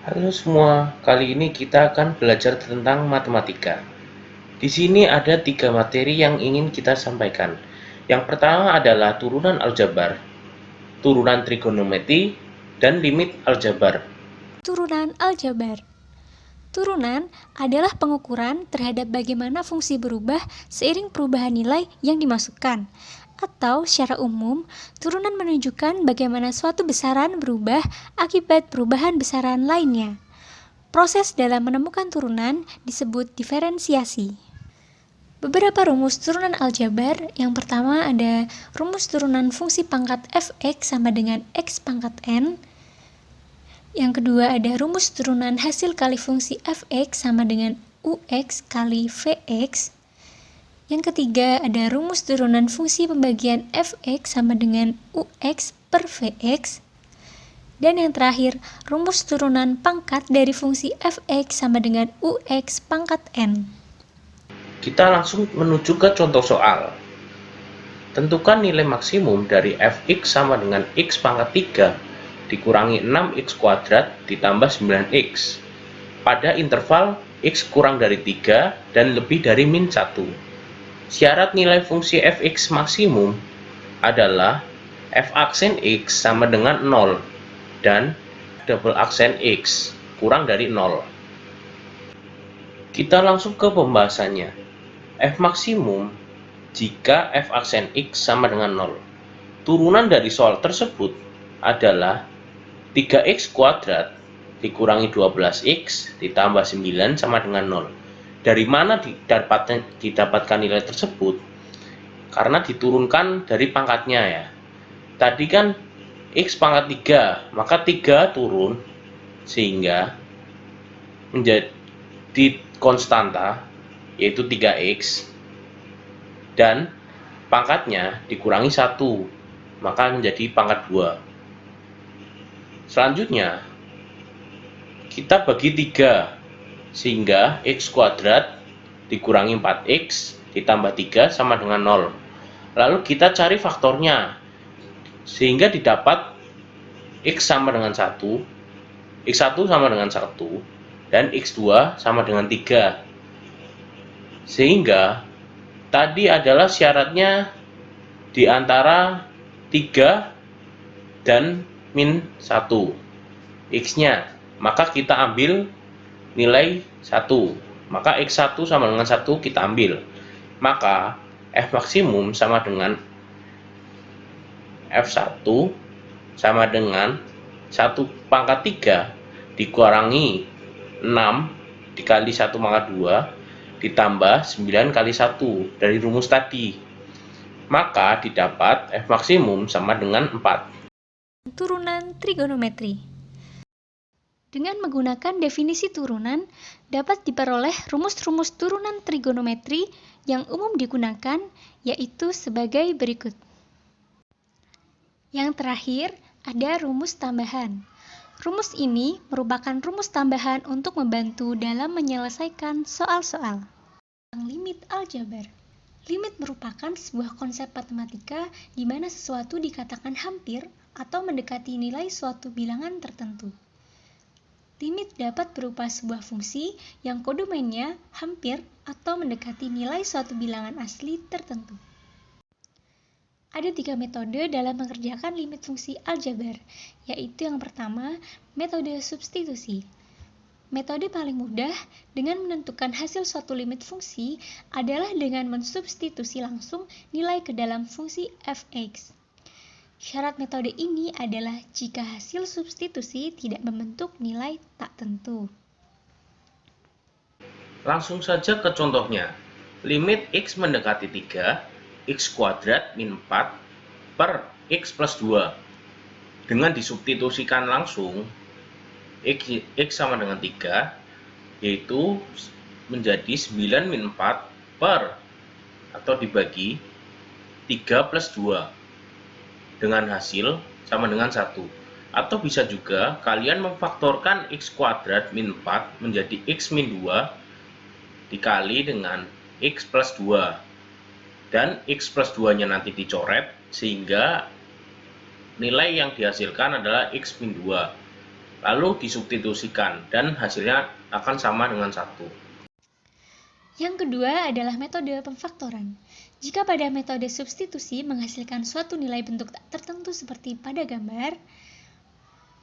Halo semua, kali ini kita akan belajar tentang matematika. Di sini ada 3 materi yang ingin kita sampaikan. Yang pertama adalah turunan aljabar, turunan trigonometri, dan limit aljabar. Turunan aljabar. Turunan adalah pengukuran terhadap bagaimana fungsi berubah seiring perubahan nilai yang dimasukkan. Atau secara umum, turunan menunjukkan bagaimana suatu besaran berubah akibat perubahan besaran lainnya. Proses dalam menemukan turunan disebut diferensiasi. Beberapa rumus turunan aljabar. Yang pertama ada rumus turunan fungsi pangkat fx sama dengan x pangkat n. Yang kedua ada rumus turunan hasil kali fungsi fx sama dengan ux kali vx. Yang ketiga ada rumus turunan fungsi pembagian fx sama dengan ux per vx. Dan yang terakhir, rumus turunan pangkat dari fungsi fx sama dengan ux pangkat n. Kita langsung menuju ke contoh soal. Tentukan nilai maksimum dari fx sama dengan x pangkat 3 dikurangi 6x kuadrat ditambah 9x pada interval x kurang dari 3 dan lebih dari min 1. Syarat nilai fungsi fx maksimum adalah f aksen x sama dengan 0 dan double aksen x kurang dari 0. Kita langsung ke pembahasannya. F maksimum jika f aksen x sama dengan 0. Turunan dari soal tersebut adalah 3x kuadrat dikurangi 12x ditambah 9 sama dengan 0. Dari mana didapatkan nilai tersebut? Karena diturunkan dari pangkatnya ya. Tadi kan x pangkat 3, maka 3 turun sehingga menjadi konstanta yaitu 3x dan pangkatnya dikurangi 1, maka menjadi pangkat 2. Selanjutnya kita bagi 3 sehingga x kuadrat dikurangi 4x ditambah 3 sama dengan 0. Lalu kita cari faktornya sehingga didapat x sama dengan 1, x1 sama dengan 1, dan x2 sama dengan 3. Sehingga tadi adalah syaratnya di antara 3 dan min 1 x-nya, maka kita ambil nilai 1, maka x1 sama dengan 1 kita ambil, maka f maksimum sama dengan f1 sama dengan 1 pangkat 3 dikurangi 6 dikali 1 pangkat 2 ditambah 9 kali 1 dari rumus tadi, maka didapat f maksimum sama dengan 4. Turunan trigonometri. Dengan menggunakan definisi turunan, dapat diperoleh rumus-rumus turunan trigonometri yang umum digunakan, yaitu sebagai berikut. Yang terakhir, ada rumus tambahan. Rumus ini merupakan rumus tambahan untuk membantu dalam menyelesaikan soal-soal. Limit aljabar. Limit merupakan sebuah konsep matematika di mana sesuatu dikatakan hampir atau mendekati nilai suatu bilangan tertentu. Limit dapat berupa sebuah fungsi yang kode mainnya hampir atau mendekati nilai suatu bilangan asli tertentu. Ada 3 metode dalam mengerjakan limit fungsi aljabar, yaitu yang pertama, metode substitusi. Metode paling mudah dengan menentukan hasil suatu limit fungsi adalah dengan mensubstitusi langsung nilai ke dalam fungsi fx. Syarat metode ini adalah jika hasil substitusi tidak membentuk nilai tak tentu. Langsung saja ke contohnya. Limit x mendekati 3, x kuadrat min 4 per x plus 2. Dengan disubstitusikan langsung, x sama dengan 3, yaitu menjadi 9 min 4 per atau dibagi 3 plus 2 dengan hasil sama dengan 1. Atau bisa juga kalian memfaktorkan x kuadrat min 4 menjadi x min 2 dikali dengan x plus 2 dan x plus 2 nya nanti dicoret sehingga nilai yang dihasilkan adalah x min 2. lalu disubstitusikan, dan hasilnya akan sama dengan 1. Yang kedua adalah metode pemfaktoran. Jika pada metode substitusi menghasilkan suatu nilai bentuk tak tertentu seperti pada gambar,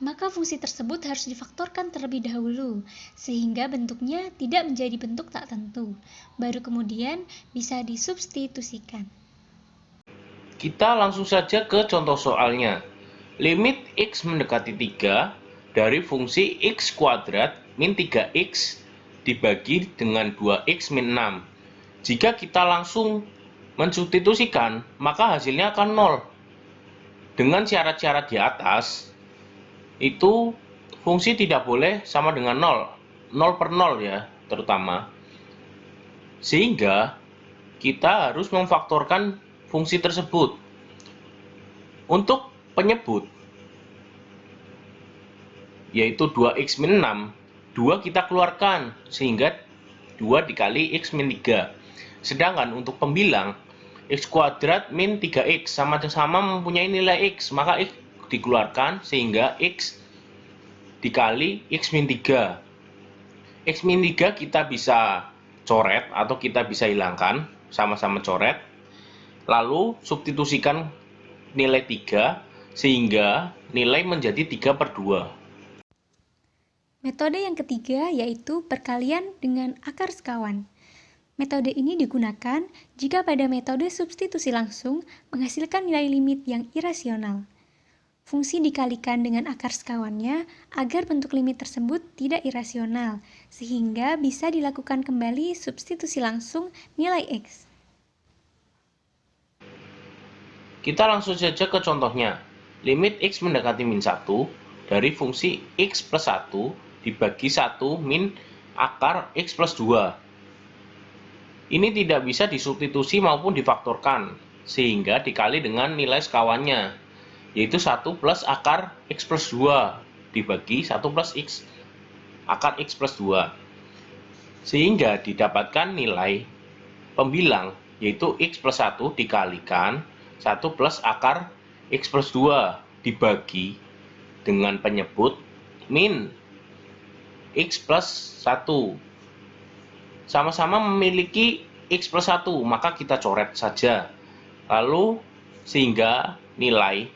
maka fungsi tersebut harus difaktorkan terlebih dahulu, sehingga bentuknya tidak menjadi bentuk tak tentu. Baru kemudian bisa disubstitusikan. Kita langsung saja ke contoh soalnya. Limit x mendekati 3 dari fungsi x kuadrat min 3x dibagi dengan 2x min 6. Jika kita langsung mensubstitusikan, maka hasilnya akan 0. Dengan syarat-syarat di atas, itu fungsi tidak boleh sama dengan 0. 0 per 0 ya, terutama. Sehingga kita harus memfaktorkan fungsi tersebut. Untuk penyebut, yaitu 2x min 6, 2 kita keluarkan, sehingga 2 dikali x min 3. Sedangkan untuk pembilang, x kuadrat min 3x sama-sama mempunyai nilai x, maka x dikeluarkan, sehingga x dikali x min 3. X min 3 kita bisa coret atau kita bisa hilangkan, sama-sama coret. Lalu substitusikan nilai 3, sehingga nilai menjadi 3 per 2. Metode yang ketiga yaitu perkalian dengan akar sekawan. Metode ini digunakan jika pada metode substitusi langsung menghasilkan nilai limit yang irasional. Fungsi dikalikan dengan akar sekawannya agar bentuk limit tersebut tidak irasional, sehingga bisa dilakukan kembali substitusi langsung nilai x. Kita langsung saja ke contohnya. Limit x mendekati min 1 dari fungsi x plus 1 dibagi 1 min akar x plus 2. Ini tidak bisa disubstitusi maupun difaktorkan, sehingga dikali dengan nilai sekawannya, yaitu 1 plus akar x plus 2 dibagi 1 plus x akar x plus 2. Sehingga didapatkan nilai pembilang, yaitu x plus 1 dikalikan 1 plus akar x plus 2 dibagi dengan penyebut min x plus 1. Sama-sama memiliki x plus 1, maka kita coret saja. Lalu sehingga nilai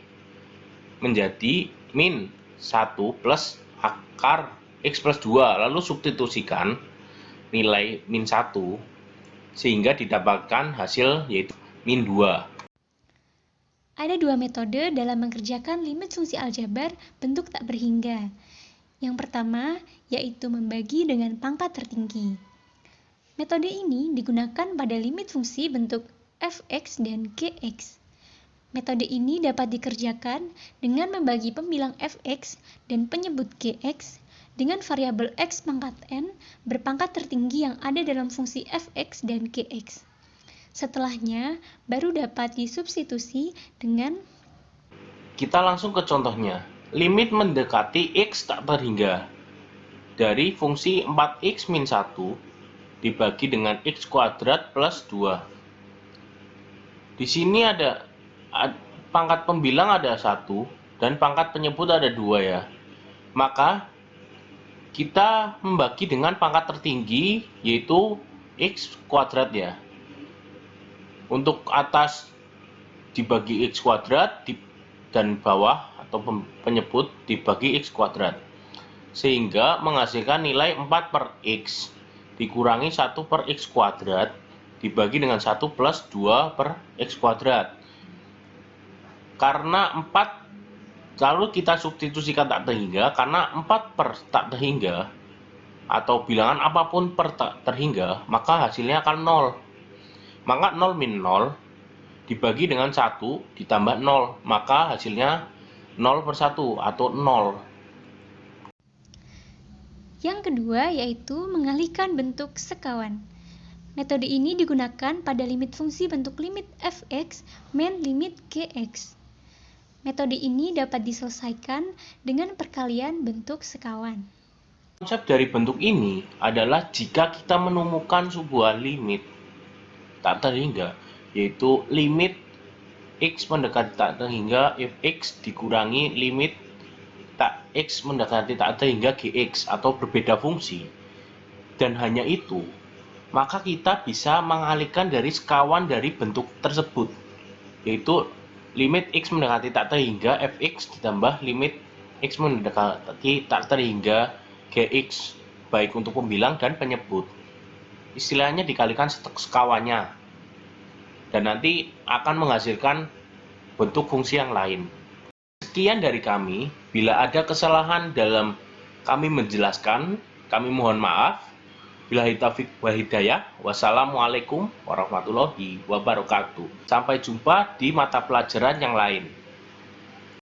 menjadi min 1 plus akar x plus 2. Lalu substitusikan nilai min 1, sehingga didapatkan hasil yaitu min 2. Ada dua metode dalam mengerjakan limit fungsi aljabar bentuk tak berhingga. Yang pertama yaitu membagi dengan pangkat tertinggi. Metode ini digunakan pada limit fungsi bentuk fx dan gx. Metode ini dapat dikerjakan dengan membagi pembilang fx dan penyebut gx dengan variabel x pangkat n berpangkat tertinggi yang ada dalam fungsi fx dan gx. Setelahnya, baru dapat disubstitusi dengan... Kita langsung ke contohnya. Limit mendekati x tak terhingga dari fungsi 4x min 1 dibagi dengan x kuadrat plus 2. Di sini ada pangkat pembilang ada 1 dan pangkat penyebut ada 2 ya. Maka kita membagi dengan pangkat tertinggi yaitu x kuadrat ya. Untuk atas dibagi x kuadrat dan bawah atau penyebut dibagi x kuadrat. Sehingga menghasilkan nilai 4 per x dikurangi 1 per x kuadrat dibagi dengan 1 plus 2 per x kuadrat. Karena 4 lalu kita substitusikan tak terhingga, karena 4 per tak terhingga atau bilangan apapun per tak terhingga, maka hasilnya akan 0. Maka 0 min 0 dibagi dengan 1 ditambah 0, maka hasilnya 0 per 1 atau 0. Yang kedua yaitu mengalihkan bentuk sekawan. Metode ini digunakan pada limit fungsi bentuk limit fx min limit gx. Metode ini dapat diselesaikan dengan perkalian bentuk sekawan. Konsep dari bentuk ini adalah jika kita menemukan sebuah limit tak terhingga, yaitu limit x mendekati tak terhingga if x dikurangi limit tak X mendekati tak ada hingga Gx atau berbeda fungsi, dan hanya itu, maka kita bisa mengalihkan dari sekawan dari bentuk tersebut, yaitu limit X mendekati tak ada hingga Fx ditambah limit X mendekati tak ada hingga Gx, baik untuk pembilang dan penyebut. Istilahnya dikalikan sekawannya, dan nanti akan menghasilkan bentuk fungsi yang lain. Sekian dari kami. Bila ada kesalahan dalam kami menjelaskan, kami mohon maaf. Billahi taufiq wal hidayah. Wassalamualaikum warahmatullahi wabarakatuh. Sampai jumpa di mata pelajaran yang lain.